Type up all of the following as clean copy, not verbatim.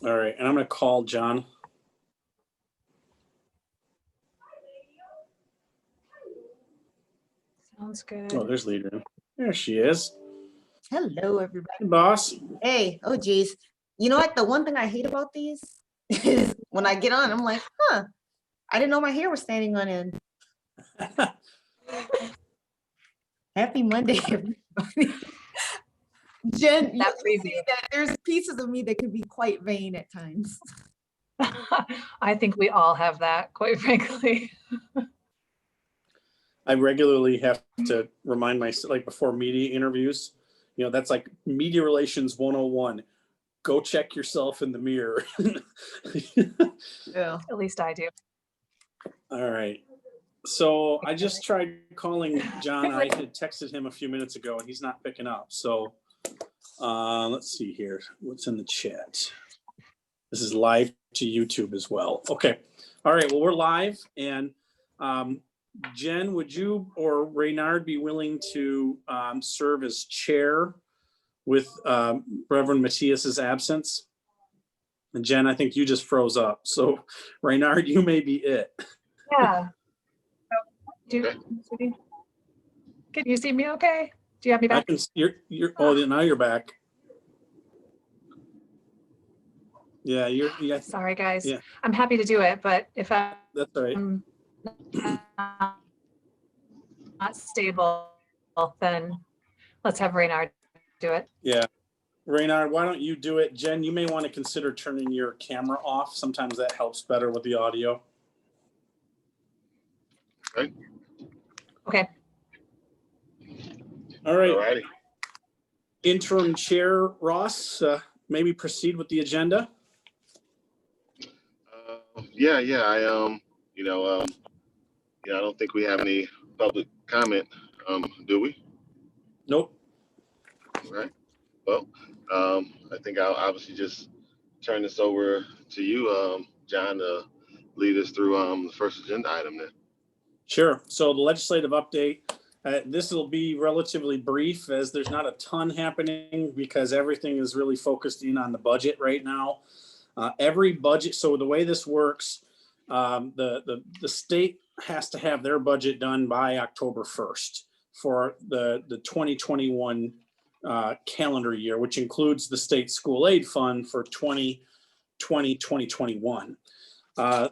All right, and I'm going to call John. Sounds good. Oh, there's Leader. There she is. Hello, everybody. Hey, boss. Hey, oh geez. You know what? The one thing I hate about these is when I get on, I'm like, huh, I didn't know my hair was standing on end. Happy Monday, everybody. Jen, you see that there's pieces of me that can be quite vain at times. I think we all have that, quite frankly. I regularly have to remind myself, like before media interviews, you know, that's like media relations 101. Go check yourself in the mirror. Yeah. At least I do. All right. So I just tried calling John. I had texted him a few minutes ago and he's not picking up. So let's see here. What's in the chat? This is live to YouTube as well. Okay. All right. Well, we're live. And Jen, would you or Reynard be willing to serve as chair with Reverend Matthias's absence? And Jen, I think you just froze up. So Reynard, you may be it. Yeah. Can you see me okay? Do you have me back? I can, oh, now you're back. Yeah, yeah. Sorry, guys. Yeah. I'm happy to do it, but if I'm That's all right. Not stable, then let's have Reynard do it. Yeah. Reynard, why don't you do it? Jen, you may want to consider turning your camera off. Sometimes that helps better with the audio. Okay. Okay. All right. Alrighty. Interim Chair Ross, maybe proceed with the agenda. Yeah. I don't think we have any public comment, do we? Nope. All right. Well, I think I'll obviously just turn this over to you, John, to lead us through the first agenda item then. Sure. So the legislative update, this will be relatively brief as there's not a ton happening because everything is really focused in on the budget right now. Every budget, so the way this works, the state has to have their budget done by October 1st for the 2021 calendar year, which includes the state school aid fund for 2020, 2021.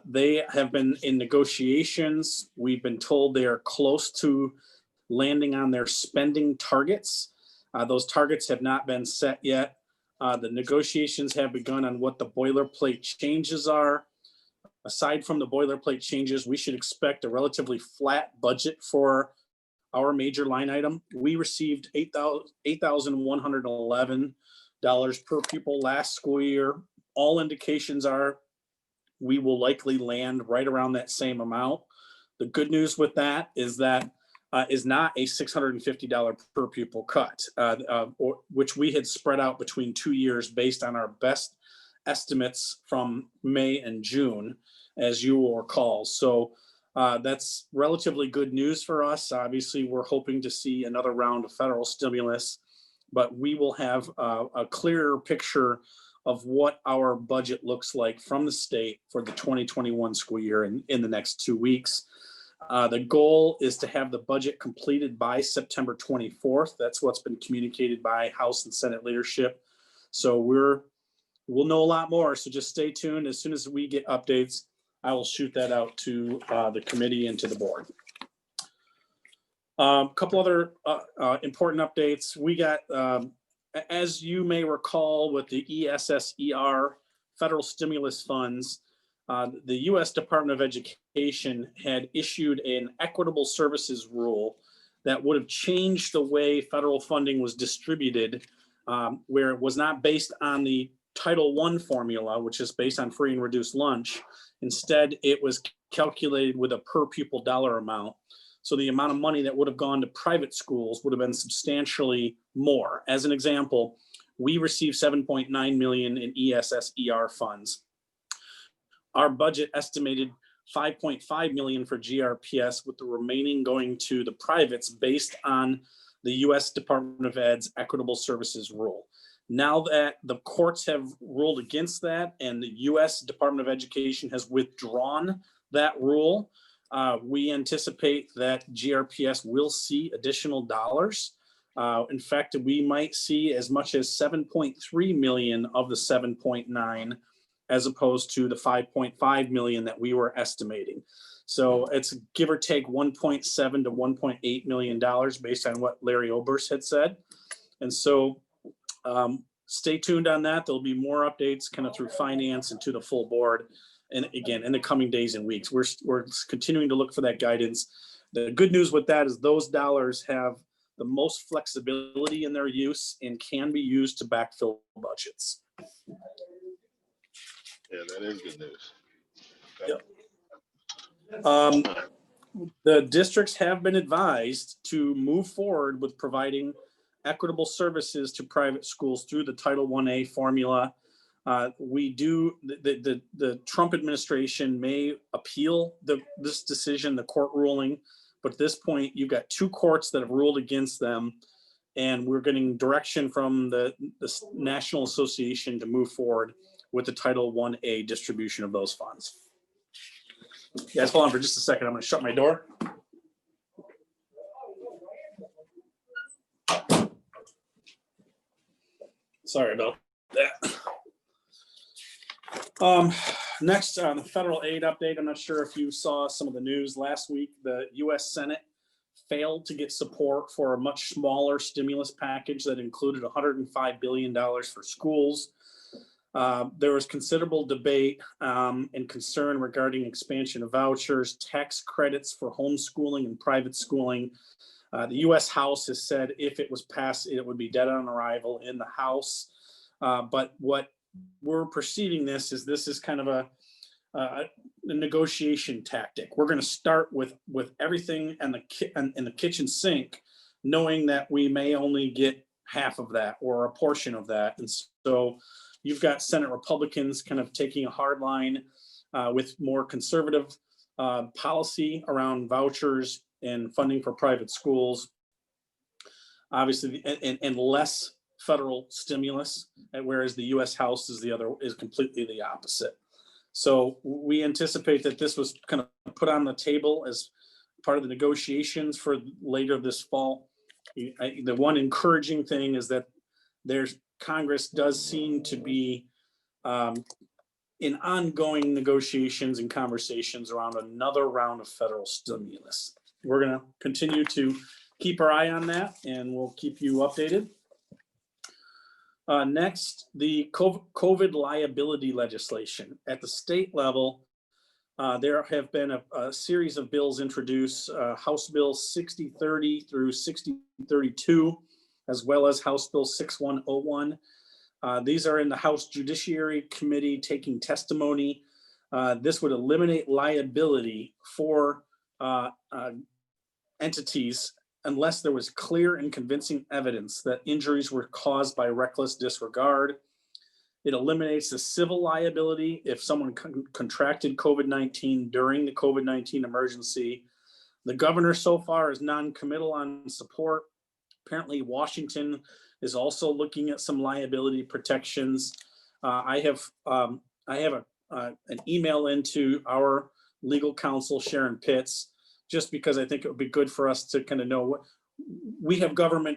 They have been in negotiations. We've been told they are close to landing on their spending targets. Those targets have not been set yet. The negotiations have begun on what the boilerplate changes are. Aside from the boilerplate changes, we should expect a relatively flat budget for our major line item. We received $8,111 per pupil last school year. All indications are we will likely land right around that same amount. The good news with that is not a $650 per pupil cut, which we had spread out between 2 years based on our best estimates from May and June, as you will recall. So that's relatively good news for us. Obviously, we're hoping to see another round of federal stimulus, but we will have a clearer picture of what our budget looks like from the state for the 2021 school year in the next 2 weeks. The goal is to have the budget completed by September 24th. That's what's been communicated by House and Senate leadership. So we'll know a lot more. So just stay tuned. As soon as we get updates, I will shoot that out to the committee and to the board. A couple other important updates. We got, as you may recall, with the ESSER federal stimulus funds, the U.S. Department of Education had issued an equitable services rule that would have changed the way federal funding was distributed, where it was not based on the Title I formula, which is based on free and reduced lunch. Instead, it was calculated with a per pupil dollar amount. So the amount of money that would have gone to private schools would have been substantially more. As an example, we received $7.9 million in ESSER funds. Our budget estimated $5.5 million for GRPS, with the remaining going to the privates based on the U.S. Department of Ed's equitable services rule. Now that the courts have ruled against that and the US Department of Education has withdrawn that rule, we anticipate that GRPS will see additional dollars. In fact, we might see as much as 7.3 million of the 7.9, as opposed to the 5.5 million that we were estimating. So it's give or take 1.7 to 1.8 million dollars based on what Larry Oberst had said. And so stay tuned on that. There'll be more updates kind of through finance and to the full board. And again, in the coming days and weeks, we're continuing to look for that guidance. The good news with that is those dollars have the most flexibility in their use and can be used to backfill budgets. Yeah, that is good news. Yep. The districts have been advised to move forward with providing equitable services to private schools through the Title 1A formula. The Trump administration may appeal this decision, the court ruling, but at this point, you've got two courts that have ruled against them, and we're getting direction from the National Association to move forward with the Title 1A distribution of those funds. Guys, hold on for just a second. I'm going to shut my door. Sorry about that. Next, on the federal aid update, I'm not sure if you saw some of the news last week. The U.S. Senate failed to get support for a much smaller stimulus package that included $105 billion for schools. There was considerable debate and concern regarding expansion of vouchers, tax credits for homeschooling and private schooling. The U.S. House has said if it was passed, it would be dead on arrival in the House. But what we're perceiving this is kind of a negotiation tactic. We're going to start with everything in the kitchen sink, knowing that we may only get half of that or a portion of that. And so you've got Senate Republicans kind of taking a hard line with more conservative policy around vouchers and funding for private schools, obviously, and less federal stimulus, whereas the U.S. House is completely the opposite. So we anticipate that this was kind of put on the table as part of the negotiations for later this fall. The one encouraging thing is that Congress does seem to be in ongoing negotiations and conversations around another round of federal stimulus. We're going to continue to keep our eye on that, and we'll keep you updated. Next, the COVID liability legislation. At the state level, there have been a series of bills introduced, House Bill 6030 through 6032, as well as House Bill 6101. These are in the House Judiciary Committee taking testimony. This would eliminate liability for entities unless there was clear and convincing evidence that injuries were caused by reckless disregard. It eliminates the civil liability if someone contracted COVID-19 during the COVID-19 emergency. The governor so far is non-committal on support. Apparently Washington is also looking at some liability protections. I have an email into our legal counsel, Sharon Pitts, just because I think it would be good for us to kind of know what we have government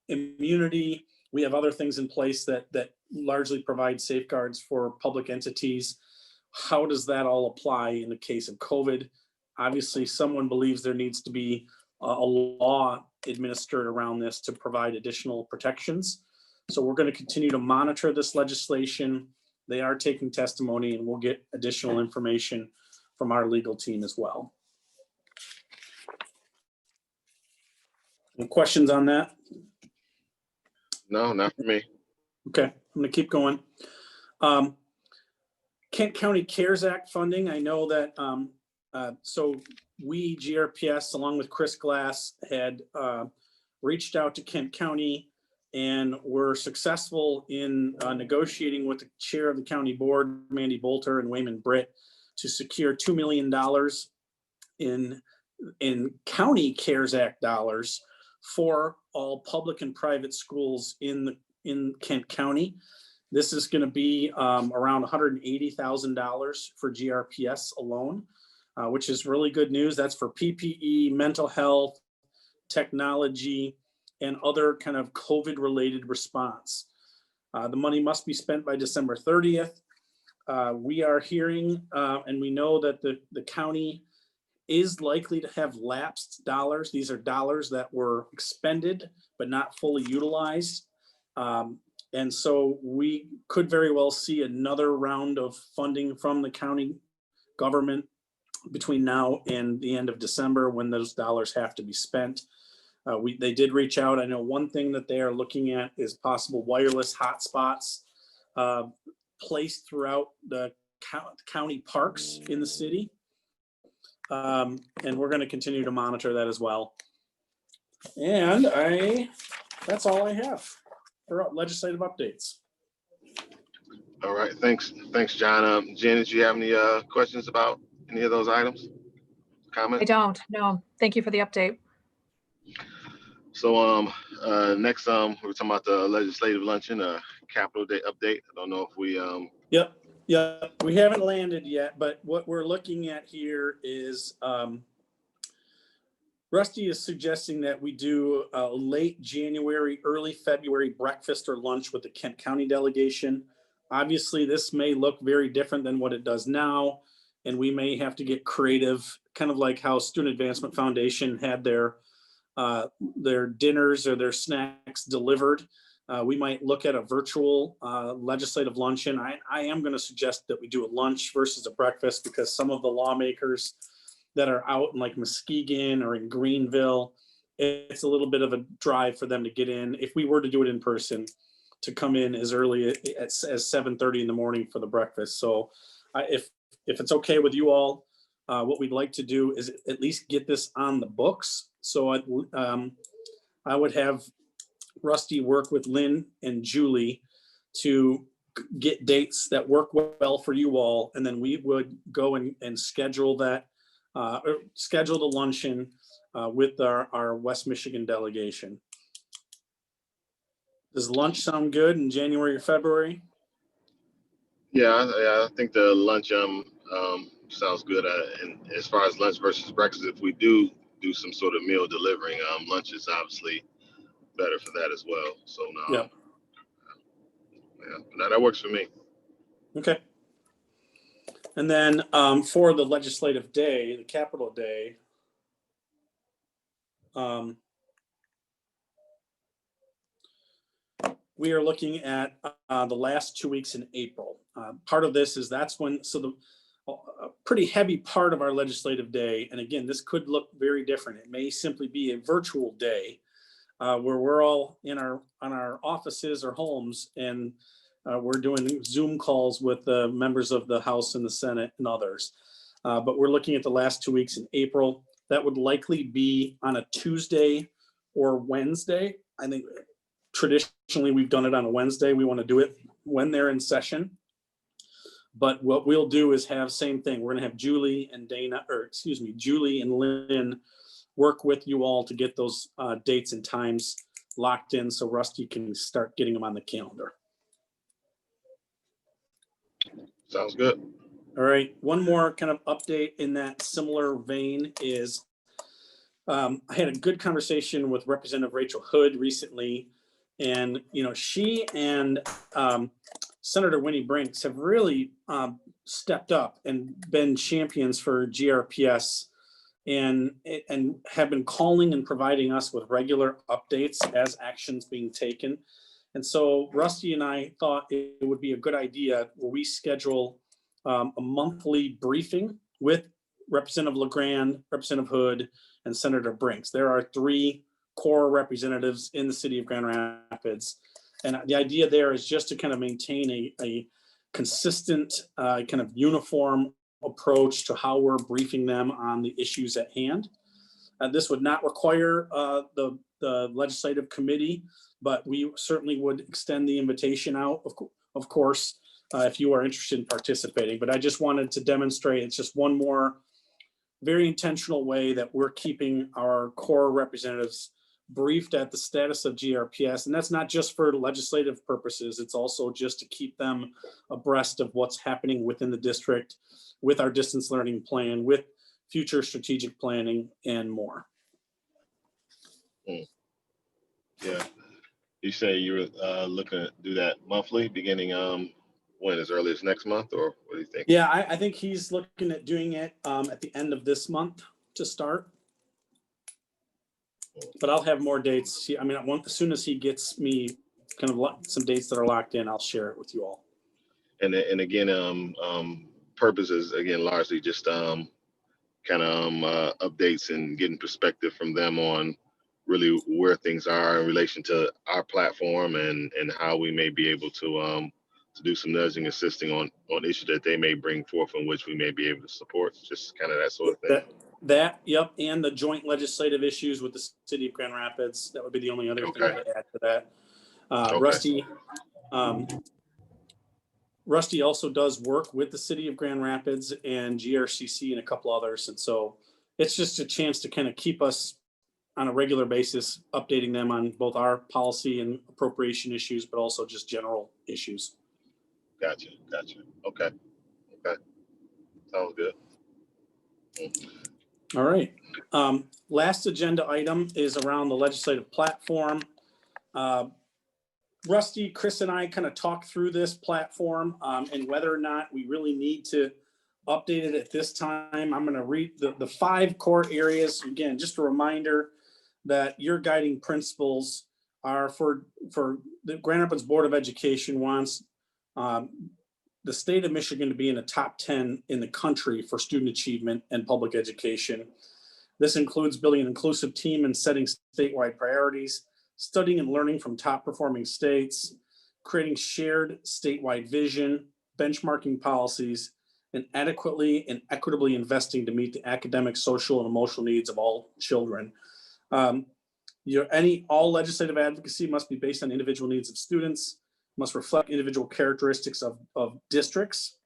immunity. We have other things in place that largely provide safeguards for public entities. How does that all apply in the case of COVID? Obviously, someone believes there needs to be a law administered around this to provide additional protections. So we're going to continue to monitor this legislation. They are taking testimony, and we'll get additional information from our legal team as well. Any questions on that? No, not for me. Okay, I'm going to keep going. Kent County CARES Act funding. I know that, so we, GRPS, along with Chris Glass, had reached out to Kent County and were successful in negotiating with the chair of the county board, Mandy Bolter, and Wayman Britt, to secure $2 million in county CARES Act dollars for all public and private schools in in Kent County. This is going to be around $180,000 for GRPS alone, which is really good news. That's for PPE, mental health, technology, and other kind of COVID-related response. The money must be spent by December 30th. We are hearing and we know that the county is likely to have lapsed dollars. These are dollars that were expended but not fully utilized. And so we could very well see another round of funding from the county government between now and the end of December when those dollars have to be spent. They did reach out. I know one thing that they are looking at is possible wireless hotspots placed throughout the county parks in the city. And we're going to continue to monitor that as well. And that's all I have for legislative updates. All right, thanks, John. Jen, did you have any questions about any of those items? Comments? I don't, no. Thank you for the update. So next we're talking about the legislative luncheon, Capitol Day update. I don't know if we Yep, we haven't landed yet, but what we're looking at here is Rusty is suggesting that we do a late January, early February breakfast or lunch with the Kent County delegation. Obviously, this may look very different than what it does now, and we may have to get creative, kind of like how Student Advancement Foundation had their dinners or their snacks delivered. We might look at a virtual legislative luncheon. I am going to suggest that we do a lunch versus a breakfast because some of the lawmakers that are out in like Muskegon or in Greenville, it's a little bit of a drive for them to get in. If we were to do it in person, to come in as early as 7:30 in the morning for the breakfast. So if it's okay with you all, what we'd like to do is at least get this on the books. So I would have Rusty work with Lynn and Julie to get dates that work well for you all. And then we would go and schedule that, schedule the luncheon with our West Michigan delegation. Does lunch sound good in January or February? Yeah, I think the lunch sounds good. And as far as lunch versus breakfast, if we do some sort of meal delivering, lunch is obviously better for that as well. So no, yeah, that works for me. Okay. And then for the legislative day, the Capitol Day, we are looking at the last 2 weeks in April. Part of this is that's when, so a pretty heavy part of our legislative day, and again, this could look very different. It may simply be a virtual day where we're all on our offices or homes, and we're doing Zoom calls with members of the House and the Senate and others. But we're looking at the last 2 weeks in April. That would likely be on a Tuesday or Wednesday. I think traditionally we've done it on a Wednesday. We want to do it when they're in session. But what we'll do is have same thing. We're going to have Julie and Julie and Lynn work with you all to get those dates and times locked in so Rusty can start getting them on the calendar. Sounds good. All right. One more kind of update in that similar vein is I had a good conversation with Representative Rachel Hood recently, and she and Senator Winnie Brinks have really stepped up and been champions for GRPS and have been calling and providing us with regular updates as actions being taken. And so Rusty and I thought it would be a good idea where we schedule a monthly briefing with Representative LeGrand, Representative Hood, and Senator Brinks. There are 3 core representatives in the city of Grand Rapids. And the idea there is just to kind of maintain a consistent kind of uniform approach to how we're briefing them on the issues at hand. This would not require the legislative committee, but we certainly would extend the invitation out, of course, if you are interested in participating. But I just wanted to demonstrate it's just one more very intentional way that we're keeping our core representatives briefed at the status of GRPS, and that's not just for legislative purposes. It's also just to keep them abreast of what's happening within the district with our distance learning plan, with future strategic planning, and more. Yeah. You say you were looking to do that monthly, beginning when, as early as next month, or what do you think? Yeah, I think he's looking at doing it at the end of this month to start. But I'll have more dates. I mean, as soon as he gets me kind of some dates that are locked in, I'll share it with you all. And again, purpose is again largely just kind of updates and getting perspective from them on really where things are in relation to our platform and how we may be able to do some nudging, assisting on issues that they may bring forth in which we may be able to support, just kind of that sort of thing. Yep, and the joint legislative issues with the city of Grand Rapids. That would be the only other thing to add to that. Okay. Rusty also does work with the city of Grand Rapids and GRCC and a couple others. And so it's just a chance to kind of keep us on a regular basis, updating them on both our policy and appropriation issues, but also just general issues. Gotcha. Okay. Sounds good. All right. Last agenda item is around the legislative platform. Rusty, Chris, and I kind of talked through this platform and whether or not we really need to update it at this time. I'm going to read the 5 core areas. Again, just a reminder that your guiding principles are for the Grand Rapids Board of Education wants the state of Michigan to be in the top 10 in the country for student achievement and public education. This includes building an inclusive team and setting statewide priorities, studying and learning from top performing states, creating shared statewide vision, benchmarking policies, and adequately and equitably investing to meet the academic, social, and emotional needs of all children. All legislative advocacy must be based on individual needs of students, must reflect individual characteristics of districts,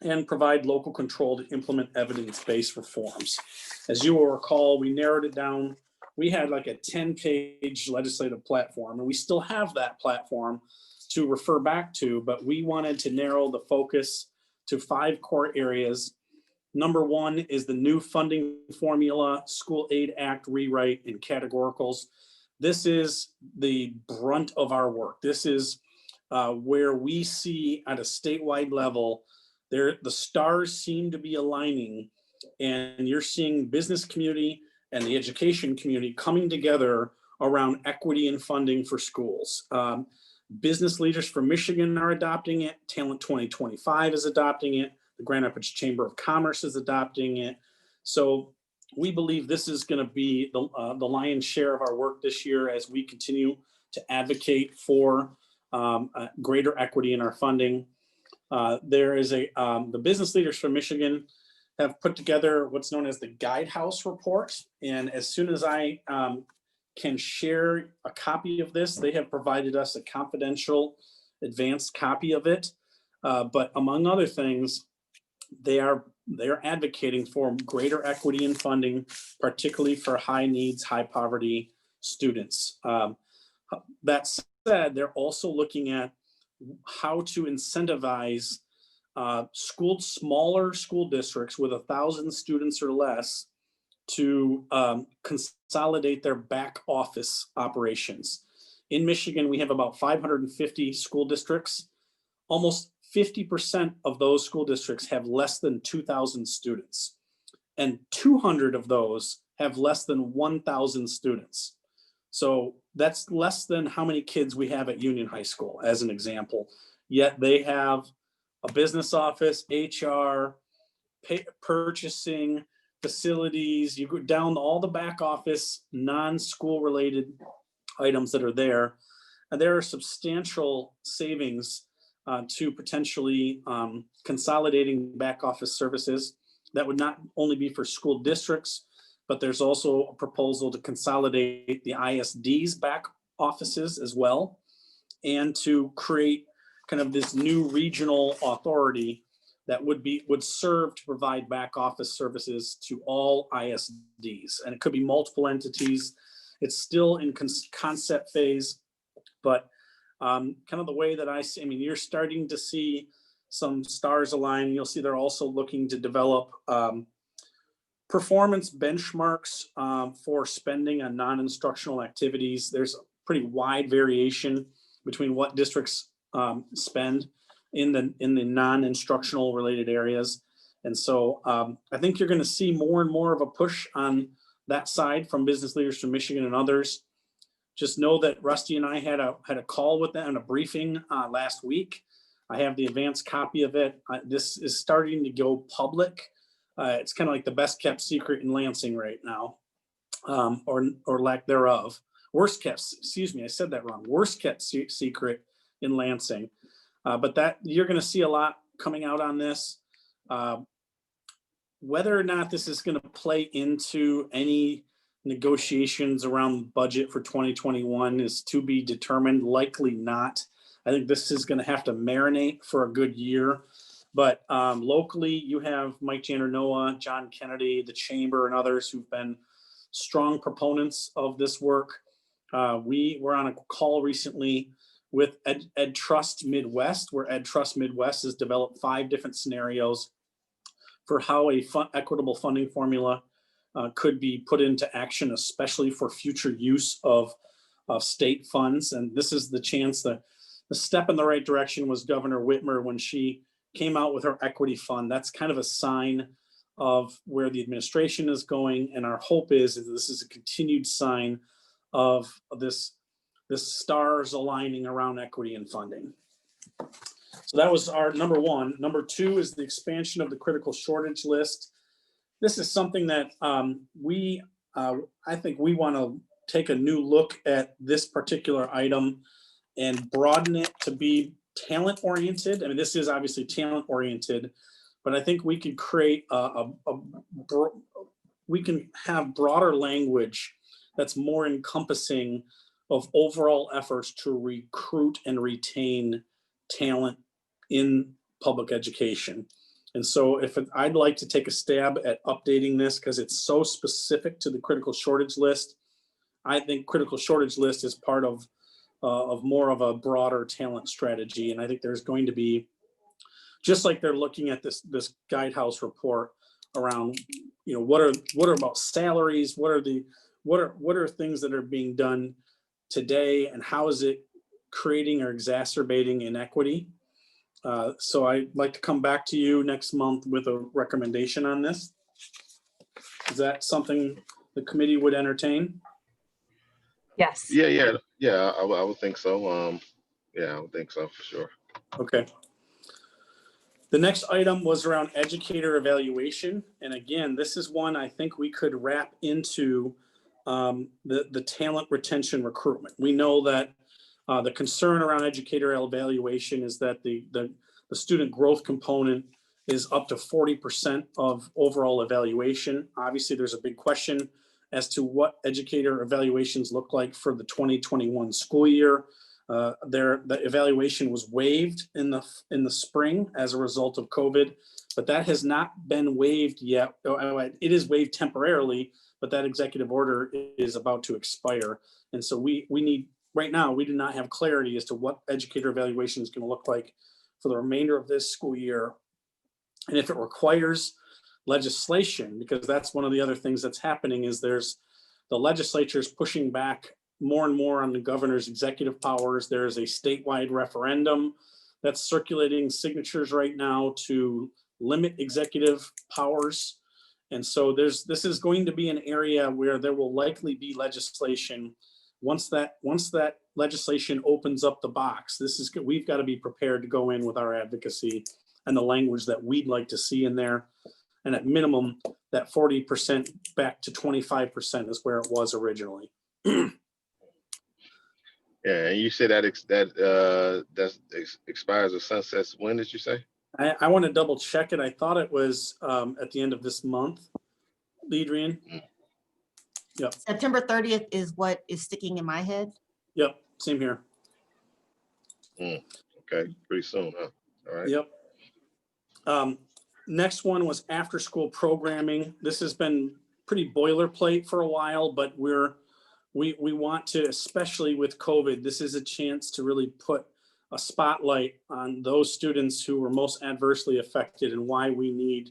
and provide local control to implement evidence-based reforms. As you will recall, we narrowed it down. We had like a 10-page legislative platform, and we still have that platform to refer back to, but we wanted to narrow the focus to 5 core areas. Number 1 is the new funding formula, School Aid Act rewrite, and categoricals. This is the brunt of our work. This is where we see at a statewide level, the stars seem to be aligning, and you're seeing business community and the education community coming together around equity and funding for schools. Business leaders from Michigan are adopting it. Talent 2025 is adopting it. The Grand Rapids Chamber of Commerce is adopting it. So we believe this is going to be the lion's share of our work this year as we continue to advocate for greater equity in our funding. There is the business leaders from Michigan have put together what's known as the Guidehouse Report. And as soon as I can share a copy of this, they have provided us a confidential advanced copy of it. But among other things, they're advocating for greater equity in funding, particularly for high needs, high poverty students. That said, they're also looking at how to incentivize smaller school districts with 1,000 students or less to consolidate their back office operations. In Michigan, we have about 550 school districts. Almost 50% of those school districts have less than 2,000 students, and 200 of those have less than 1,000 students. So that's less than how many kids we have at Union High School, as an example. Yet they have a business office, HR, purchasing, facilities. You go down all the back office, non-school related items that are there. And there are substantial savings to potentially consolidating back office services. That would not only be for school districts, but there's also a proposal to consolidate the ISD's back offices as well, and to create kind of this new regional authority that would serve to provide back office services to all ISDs. And it could be multiple entities. It's still in concept phase, but kind of the way that I see, I mean, you're starting to see some stars align. You'll see they're also looking to develop performance benchmarks for spending on non-instructional activities. There's a pretty wide variation between what districts spend in the non-instructional related areas. And so I think you're going to see more and more of a push on that side from business leaders from Michigan and others. Just know that Rusty and I had a call with them and a briefing last week. I have the advanced copy of it. This is starting to go public. It's kind of like the best kept secret in Lansing right now, or lack thereof. Worst kept, excuse me, I said that wrong. Worst kept secret in Lansing. But that you're going to see a lot coming out on this. Whether or not this is going to play into any negotiations around budget for 2021 is to be determined. Likely not. I think this is going to have to marinate for a good year. But locally, you have Mike Janner-Noah, John Kennedy, the Chamber, and others who've been strong proponents of this work. We were on a call recently with Ed Trust Midwest, where Ed Trust Midwest has developed 5 different scenarios for how a equitable funding formula could be put into action, especially for future use of state funds. And this is the chance. The step in the right direction was Governor Whitmer when she came out with her equity fund. That's kind of a sign of where the administration is going. And our hope is that this is a continued sign of this stars aligning around equity and funding. So that was our number 1. Number 2 is the expansion of the critical shortage list. This is something that I think we want to take a new look at this particular item and broaden it to be talent oriented. I mean, this is obviously talent oriented, but I think we could create we can have broader language that's more encompassing of overall efforts to recruit and retain talent in public education. And so I'd like to take a stab at updating this because it's so specific to the critical shortage list. I think critical shortage list is part of more of a broader talent strategy. And I think there's going to be, just like they're looking at this Guidehouse report around, what are about salaries? What are things that are being done today, and how is it creating or exacerbating inequity? So I'd like to come back to you next month with a recommendation on this. Is that something the committee would entertain? Yes. Yeah. I would think so. Yeah, I would think so for sure. Okay. The next item was around educator evaluation. And again, this is one I think we could wrap into the talent retention recruitment. We know that the concern around educator evaluation is that the student growth component is up to 40% of overall evaluation. Obviously, there's a big question as to what educator evaluations look like for the 2021 school year. The evaluation was waived in the spring as a result of COVID, but that has not been waived yet. It is waived temporarily, but that executive order is about to expire. And so we need, right now, we do not have clarity as to what educator evaluation is going to look like for the remainder of this school year. And if it requires legislation, because that's one of the other things that's happening, is the legislature is pushing back more and more on the governor's executive powers. There's a statewide referendum that's circulating signatures right now to limit executive powers. And so this is going to be an area where there will likely be legislation. Once that legislation opens up the box, we've got to be prepared to go in with our advocacy and the language that we'd like to see in there. And at minimum, that 40% back to 25% is where it was originally. Yeah, and you said that expires or sunsets. When did you say? I want to double check it. I thought it was at the end of this month, Adrian. Yep. September 30th is what is sticking in my head. Yep. Same here. Okay. Pretty soon, huh? All right. Yep. Next one was after school programming. This has been pretty boilerplate for a while, but we're we want to, especially with COVID, this is a chance to really put a spotlight on those students who were most adversely affected and why we need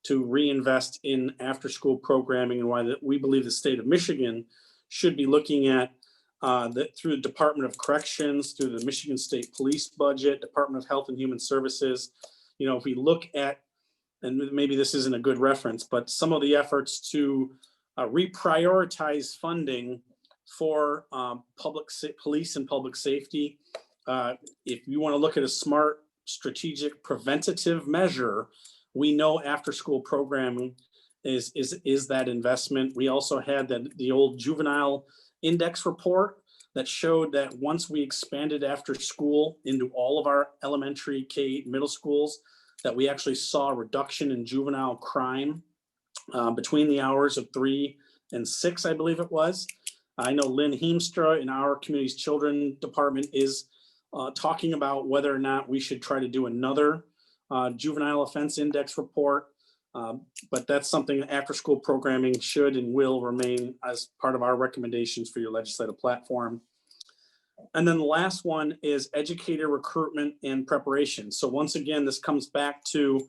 to reinvest in after-school programming and why we believe the state of Michigan should be looking at that through the Department of Corrections, through the Michigan State Police budget, Department of Health and Human Services. You know, if we look at, and maybe this isn't a good reference, but some of the efforts to reprioritize funding for police and public safety. If you want to look at a smart, strategic, preventative measure, we know after-school programming is that investment. We also had the old juvenile index report that showed that once we expanded after school into all of our elementary, K, middle schools, that we actually saw a reduction in juvenile crime between the hours of 3 and 6, I believe it was. I know Lynn Heemstra in our community's children department is talking about whether or not we should try to do another juvenile offense index report. But that's something after school programming should and will remain as part of our recommendations for your legislative platform. And then the last one is educator recruitment and preparation. So once again, this comes back to,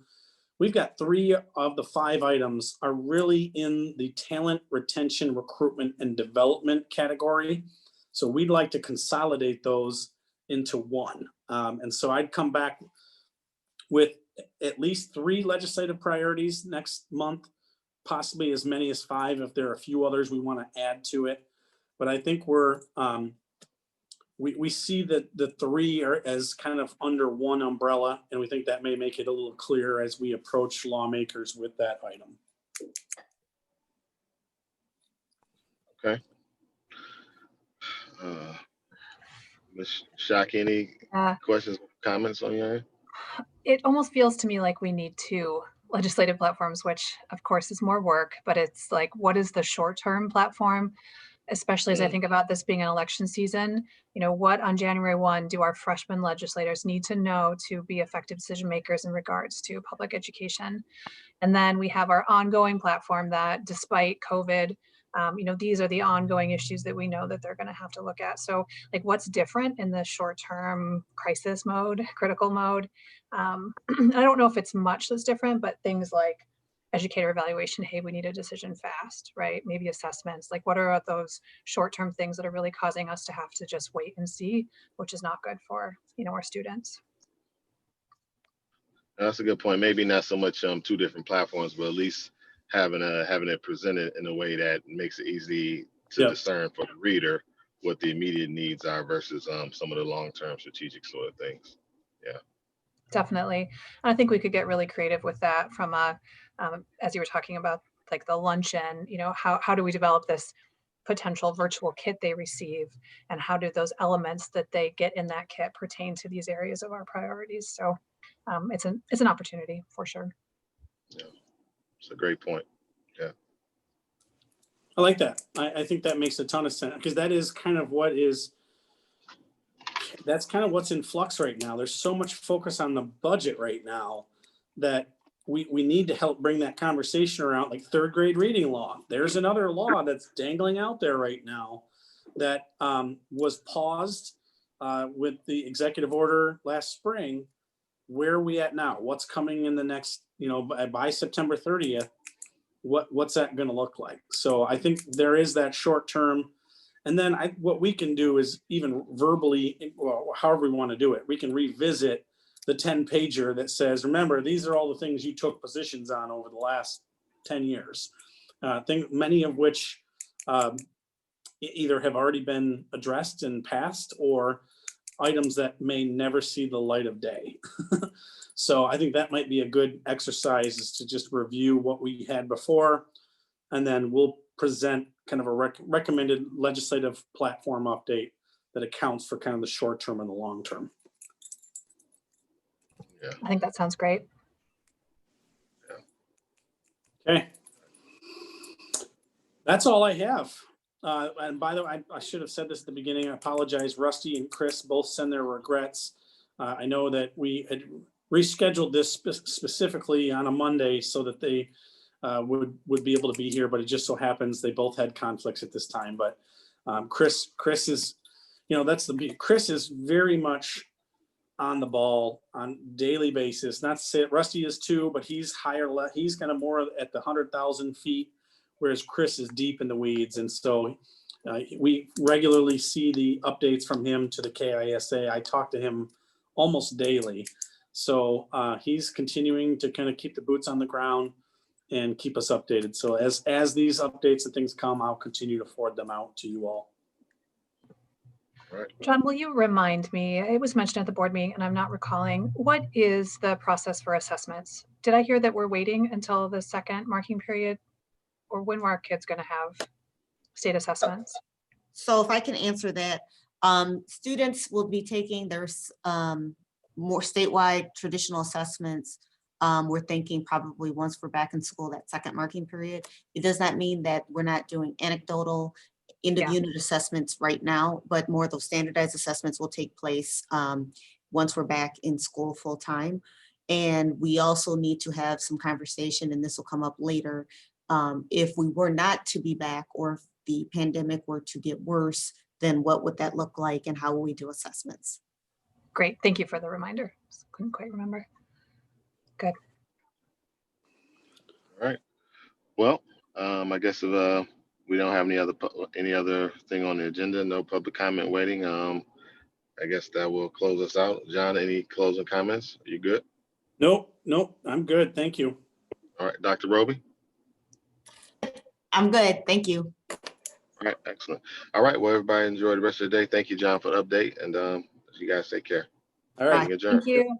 we've got 3 of the 5 items are really in the talent retention, recruitment, and development category. So we'd like to consolidate those into one. And so I'd come back with at least 3 legislative priorities next month, possibly as many as 5 if there are a few others we want to add to it. But I think we see that the 3 are as kind of under one umbrella, and we think that may make it a little clearer as we approach lawmakers with that item. Okay. Ms. Shock, any questions, comments on your end? It almost feels to me like we need 2 legislative platforms, which of course is more work, but it's like, what is the short-term platform? Especially as I think about this being an election season, you know, what on January 1 do our freshman legislators need to know to be effective decision makers in regards to public education? And then we have our ongoing platform that despite COVID, you know, these are the ongoing issues that we know that they're going to have to look at. So like what's different in the short-term crisis mode, critical mode? I don't know if it's much that's different, but things like educator evaluation, hey, we need a decision fast, right? Maybe assessments, like what are those short-term things that are really causing us to have to just wait and see, which is not good for, you know, our students. That's a good point. Maybe not so much 2 different platforms, but at least having it presented in a way that makes it easy to discern for the reader what the immediate needs are versus some of the long-term strategic sort of things. Yeah. Definitely. And I think we could get really creative with that from as you were talking about like the luncheon, you know, how do we develop this potential virtual kit they receive, and how do those elements that they get in that kit pertain to these areas of our priorities? So it's an opportunity for sure. Yeah, it's a great point. Yeah. I like that. I think that makes a ton of sense, because that is kind of that's kind of what's in flux right now. There's so much focus on the budget right now that we need to help bring that conversation around, like 3rd grade reading law. There's another law that's dangling out there right now that was paused with the executive order last spring. Where are we at now? What's coming in the next, you know, by September 30th? What's that going to look like? So I think there is that short term. And then what we can do is even verbally, well, however we want to do it, we can revisit the 10-pager that says, remember, these are all the things you took positions on over the last 10 years. Many of which either have already been addressed and passed, or items that may never see the light of day. So I think that might be a good exercise, is to just review what we had before, and then we'll present kind of a recommended legislative platform update that accounts for kind of the short term and the long term. Yeah. I think that sounds great. Yeah. Okay. That's all I have. And by the way, I should have said this at the beginning. I apologize. Rusty and Chris both send their regrets. I know that we had rescheduled this specifically on a Monday so that they would be able to be here, but it just so happens they both had conflicts at this time. But Chris is, that's Chris is very much on the ball on daily basis. Not to say it, Rusty is too, but he's higher. He's kind of more at the 100,000 feet, whereas Chris is deep in the weeds. And so we regularly see the updates from him to the KISA. I talk to him almost daily. So he's continuing to kind of keep the boots on the ground and keep us updated. So as these updates and things come, I'll continue to forward them out to you all. Right. John, will you remind me, it was mentioned at the board meeting and I'm not recalling, what is the process for assessments? Did I hear that we're waiting until the second marking period? Or when were our kids going to have state assessments? So if I can answer that, students will be taking their more statewide traditional assessments. We're thinking probably once we're back in school, that second marking period. It does not mean that we're not doing anecdotal end of unit assessments right now, but more of those standardized assessments will take place once we're back in school full time. And we also need to have some conversation, and this will come up later. If we were not to be back, or if the pandemic were to get worse, then what would that look like and how will we do assessments? Great, thank you for the reminder. Couldn't quite remember. Good. All right. Well, I guess if we don't have any other thing on the agenda, no public comment waiting. I guess that will close us out. John, any closing comments? Are you good? Nope, I'm good. Thank you. All right, Dr. Roby? I'm good, thank you. All right, excellent. All right, well, everybody enjoy the rest of the day. Thank you, John, for the update, and you guys take care. All right. Adjourned. Thank you.